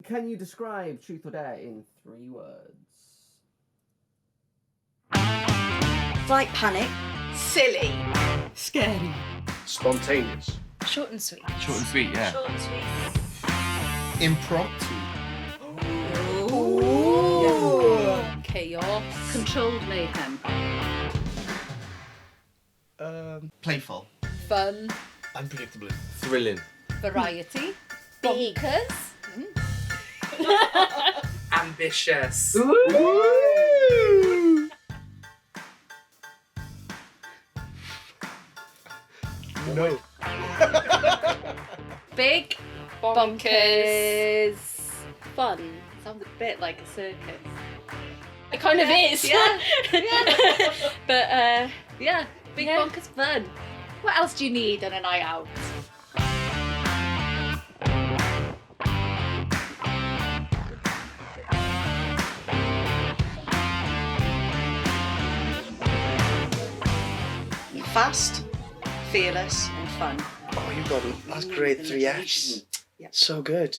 Can you describe Truth or Dare in 3 words? Slight panic. Silly. Scary. Spontaneous. Short and sweet. Short and sweet, yeah. Short and sweet. Impromptu. Ooh. Chaos. Controlled mayhem. Playful. Fun. Unpredictable. Thrilling. Variety. Big. Bonkers. Ambitious. No. Big. Bonkers. Fun. Sounds a bit like a circus. It kind of is. Yeah. But yeah. Big bonkers fun. What else do you need on a night out? Fast, fearless and fun. Oh, you've got that's great. 3 Fs. Yeah. So good.